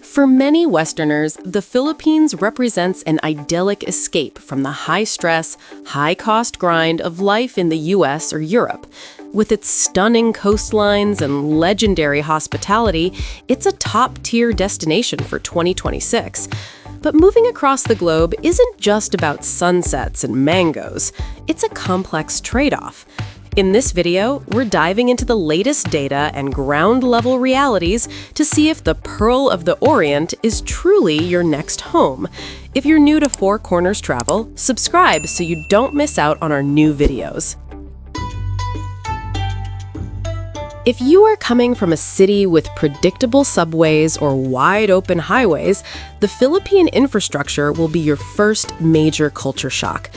For many Westerners, the Philippines represents an idyllic escape from the high-stress, high-cost grind of life in the US or Europe. With its stunning coastlines and legendary hospitality, it's a top-tier destination for 2026. But moving across the globe isn't just about sunsets and mangoes. It's a complex trade-off. In this video, we're diving into the latest data and ground-level realities to see if the Pearl of the Orient is truly your next home. If you're new to Four Corners Travel, subscribe so you don't miss out on our new videos. If you are coming from a city with predictable subways or wide-open highways, the Philippine infrastructure will be your first major culture shock.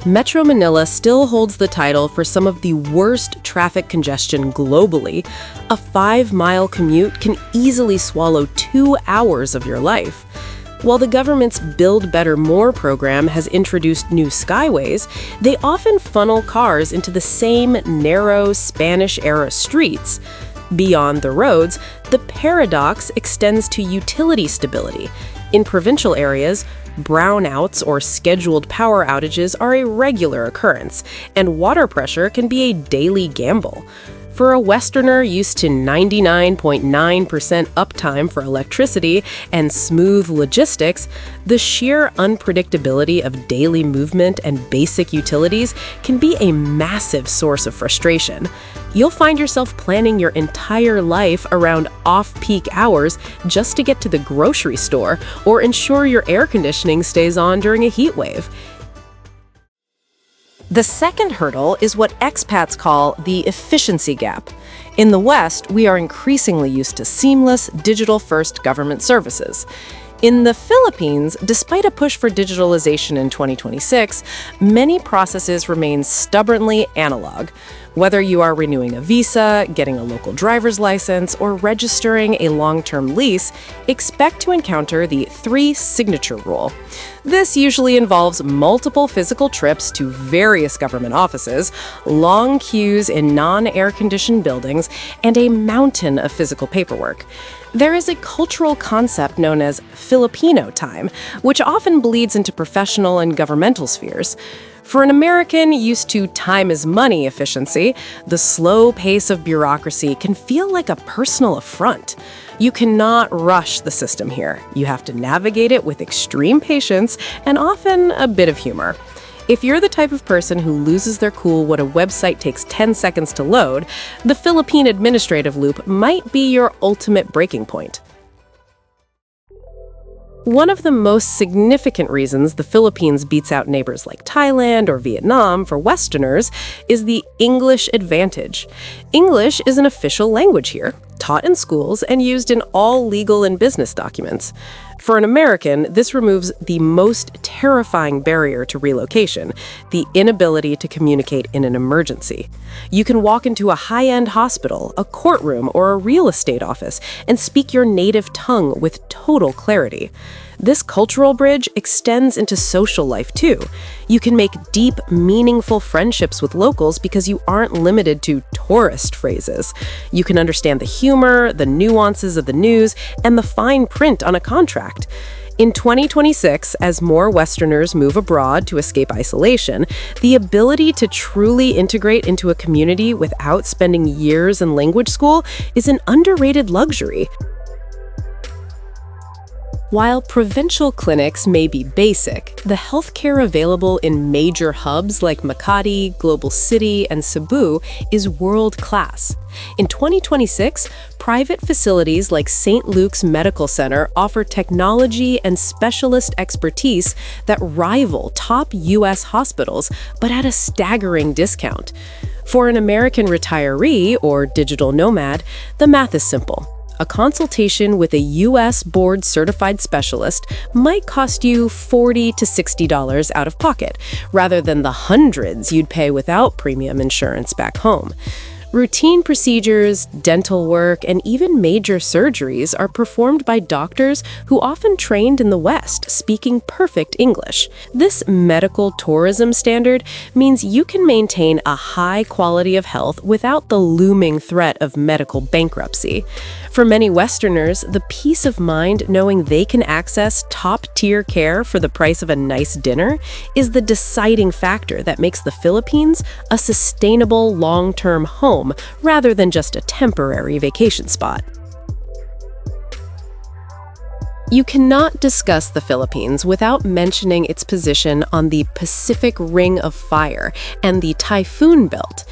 Metro Manila still holds the title for some of the worst traffic congestion globally. A 5-mile commute can easily swallow 2 hours of your life. While the government's Build Better More program has introduced new skyways, they often funnel cars into the same narrow Spanish-era streets. Beyond the roads, the paradox extends to utility stability. In provincial areas, brownouts or scheduled power outages are a regular occurrence, and water pressure can be a daily gamble. For a Westerner used to 99.9% uptime for electricity and smooth logistics, the sheer unpredictability of daily movement and basic utilities can be a massive source of frustration. You'll find yourself planning your entire life around off-peak hours just to get to the grocery store or ensure your air conditioning stays on during a heat wave. The second hurdle is what expats call the efficiency gap. In the West, we are increasingly used to seamless, digital-first government services. In the Philippines, despite a push for digitalization in 2026, many processes remain stubbornly analog. Whether you are renewing a visa, getting a local driver's license, or registering a long-term lease, expect to encounter the 3-signature rule. This usually involves multiple physical trips to various government offices, long queues in non-air-conditioned buildings, and a mountain of physical paperwork. There is a cultural concept known as Filipino time, which often bleeds into professional and governmental spheres. For an American used to time is money efficiency, the slow pace of bureaucracy can feel like a personal affront. You cannot rush the system here. You have to navigate it with extreme patience and often a bit of humor. If you're the type of person who loses their cool when a website takes 10 seconds to load, the Philippine administrative loop might be your ultimate breaking point. One of the most significant reasons the Philippines beats out neighbors like Thailand or Vietnam for Westerners is the English advantage. English is an official language here, taught in schools and used in all legal and business documents. For an American, this removes the most terrifying barrier to relocation, the inability to communicate in an emergency. You can walk into a high-end hospital, a courtroom, or a real estate office and speak your native tongue with total clarity. This cultural bridge extends into social life too. You can make deep, meaningful friendships with locals because you aren't limited to tourist phrases. You can understand the humor, the nuances of the news, and the fine print on a contract. In 2026, as more Westerners move abroad to escape isolation, the ability to truly integrate into a community without spending years in language school is an underrated luxury. While provincial clinics may be basic, the healthcare available in major hubs like Makati, Global City, and Cebu is world-class. In 2026, private facilities like St. Luke's Medical Center offer technology and specialist expertise that rival top U.S. hospitals, but at a staggering discount. For an American retiree or digital nomad, the math is simple. A consultation with a U.S. board-certified specialist might cost you $40 to $60 out of pocket, rather than the hundreds you'd pay without premium insurance back home. Routine procedures, dental work, and even major surgeries are performed by doctors who often trained in the West, speaking perfect English. This medical tourism standard means you can maintain a high quality of health without the looming threat of medical bankruptcy. For many Westerners, the peace of mind knowing they can access top-tier care for the price of a nice dinner is the deciding factor that makes the Philippines a sustainable long-term home rather than just a temporary vacation spot. You cannot discuss the Philippines without mentioning its position on the Pacific Ring of Fire and the Typhoon Belt.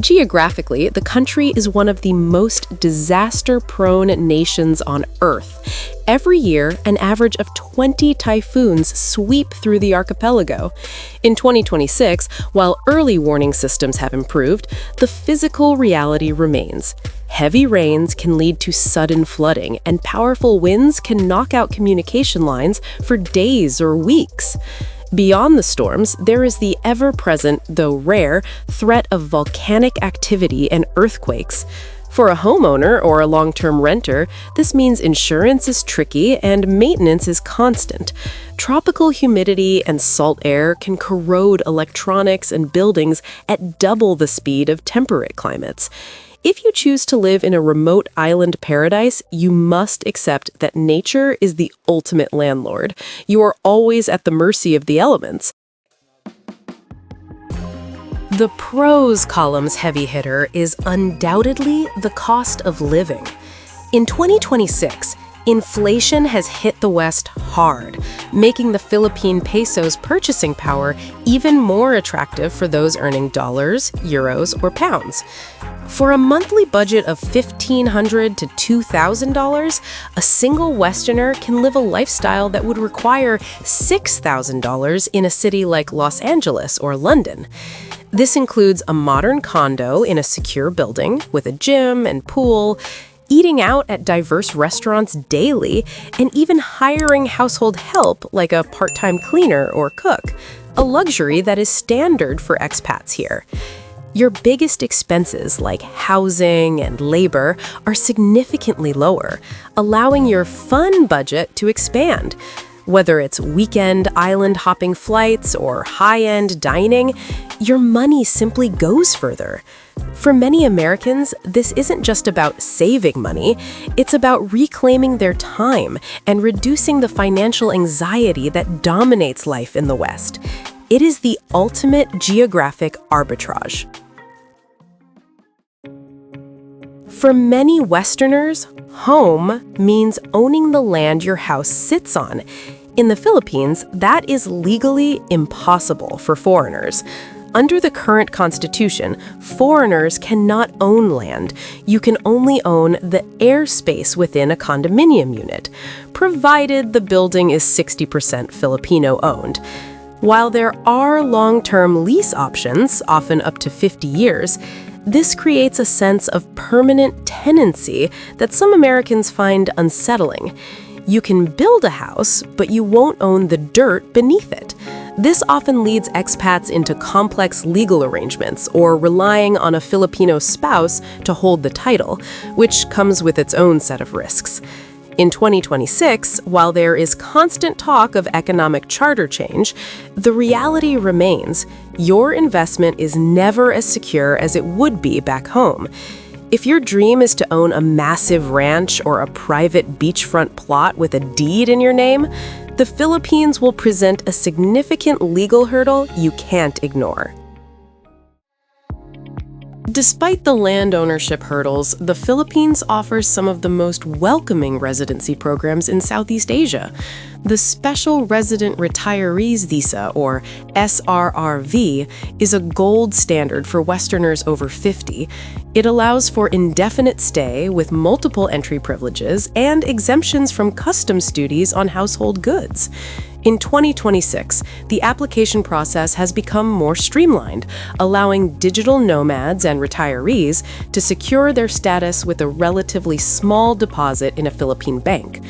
Geographically, the country is one of the most disaster-prone nations on Earth. Every year, an average of 20 typhoons sweep through the archipelago. In 2026, while early warning systems have improved, the physical reality remains. Heavy rains can lead to sudden flooding, and powerful winds can knock out communication lines for days or weeks. Beyond the storms, there is the ever-present, though rare, threat of volcanic activity and earthquakes. For a homeowner or a long-term renter, this means insurance is tricky and maintenance is constant. Tropical humidity and salt air can corrode electronics and buildings at double the speed of temperate climates. If you choose to live in a remote island paradise, you must accept that nature is the ultimate landlord. You are always at the mercy of the elements. The pros column's heavy hitter is undoubtedly the cost of living. In 2026, inflation has hit the West hard, making the Philippine peso's purchasing power even more attractive for those earning dollars, euros, or pounds. For a monthly budget of $1,500 to $2,000, a single Westerner can live a lifestyle that would require $6,000 in a city like Los Angeles or London. This includes a modern condo in a secure building with a gym and pool, eating out at diverse restaurants daily, and even hiring household help like a part-time cleaner or cook, a luxury that is standard for expats here. Your biggest expenses like housing and labor are significantly lower, allowing your fun budget to expand. Whether it's weekend island hopping flights or high-end dining, your money simply goes further. For many Americans, this isn't just about saving money, it's about reclaiming their time and reducing the financial anxiety that dominates life in the West. It is the ultimate geographic arbitrage. For many Westerners, home means owning the land your house sits on. In the Philippines, that is legally impossible for foreigners. Under the current constitution, foreigners cannot own land. You can only own the airspace within a condominium unit, provided the building is 60% Filipino-owned. While there are long-term lease options, often up to 50 years, this creates a sense of permanent tenancy that some Americans find unsettling. You can build a house, but you won't own the dirt beneath it. This often leads expats into complex legal arrangements or relying on a Filipino spouse to hold the title, which comes with its own set of risks. In 2026, while there is constant talk of economic charter change, the reality remains your investment is never as secure as it would be back home. If your dream is to own a massive ranch or a private beachfront plot with a deed in your name, the Philippines will present a significant legal hurdle you can't ignore. Despite the land ownership hurdles, the Philippines offers some of the most welcoming residency programs in Southeast Asia. The Special Resident Retirees Visa, or SRRV, is a gold standard for Westerners over 50. It allows for indefinite stay with multiple entry privileges and exemptions from customs duties on household goods. In 2026, the application process has become more streamlined, allowing digital nomads and retirees to secure their status with a relatively small deposit in a Philippine bank.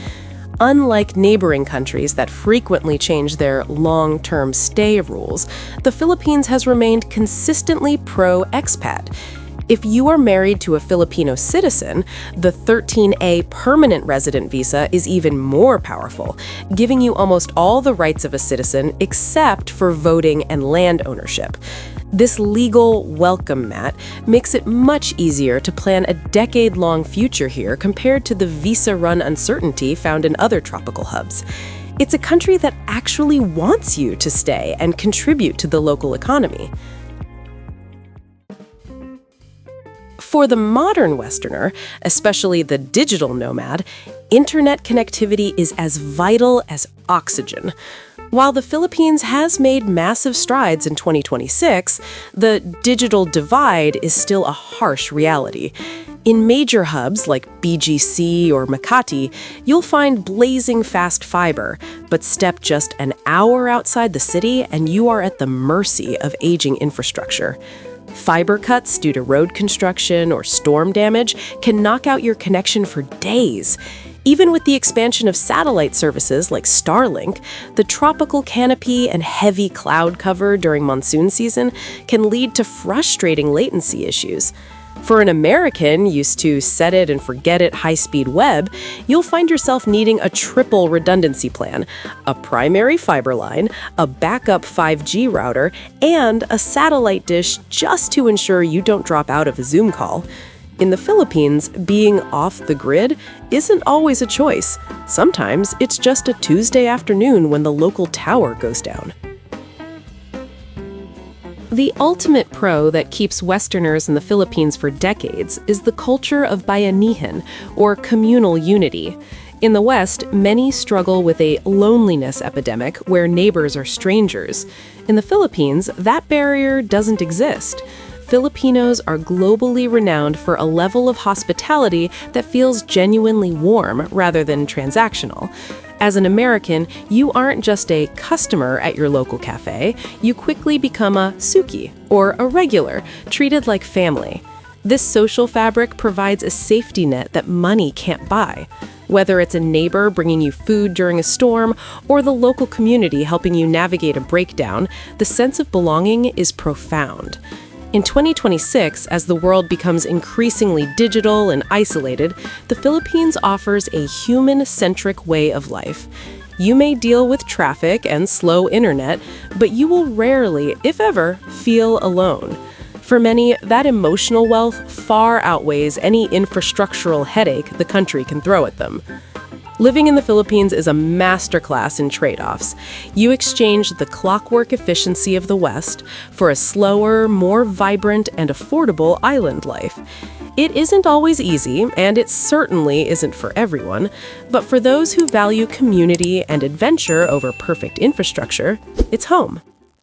Unlike neighboring countries that frequently change their long-term stay rules, the Philippines has remained consistently pro-expat. If you are married to a Filipino citizen, the 13A permanent resident visa is even more powerful, giving you almost all the rights of a citizen except for voting and land ownership. This legal welcome mat makes it much easier to plan a decade-long future here compared to the visa-run uncertainty found in other tropical hubs. It's a country that actually wants you to stay and contribute to the local economy. For the modern Westerner, especially the digital nomad, internet connectivity is as vital as oxygen. While the Philippines has made massive strides in 2026, the digital divide is still a harsh reality. In major hubs like BGC or Makati, you'll find blazing fast fiber, but step just an hour outside the city and you are at the mercy of aging infrastructure. Fiber cuts due to road construction or storm damage can knock out your connection for days. Even with the expansion of satellite services like Starlink, the tropical canopy and heavy cloud cover during monsoon season can lead to frustrating latency issues. For an American used to set it and forget it high-speed web, you'll find yourself needing a triple redundancy plan: a primary fiber line, a backup 5G router, and a satellite dish just to ensure you don't drop out of a Zoom call. In the Philippines, being off the grid isn't always a choice. Sometimes it's just a Tuesday afternoon when the local tower goes down. The ultimate pro that keeps Westerners in the Philippines for decades is the culture of bayanihan, or communal unity. In the West, many struggle with a loneliness epidemic where neighbors are strangers. In the Philippines, that barrier doesn't exist. Filipinos are globally renowned for a level of hospitality that feels genuinely warm rather than transactional. As an American, you aren't just a customer at your local cafe, you quickly become a suki, or a regular, treated like family. This social fabric provides a safety net that money can't buy. Whether it's a neighbor bringing you food during a storm, or the local community helping you navigate a breakdown, the sense of belonging is profound. In 2026, as the world becomes increasingly digital and isolated, the Philippines offers a human-centric way of life. You may deal with traffic and slow internet, but you will rarely, if ever, feel alone. For many, that emotional wealth far outweighs any infrastructural headache the country can throw at them. Living in the Philippines is a masterclass in trade-offs. You exchange the clockwork efficiency of the West for a slower, more vibrant, and affordable island life. It isn't always easy, and it certainly isn't for everyone, but for those who value community and adventure over perfect infrastructure, it's home.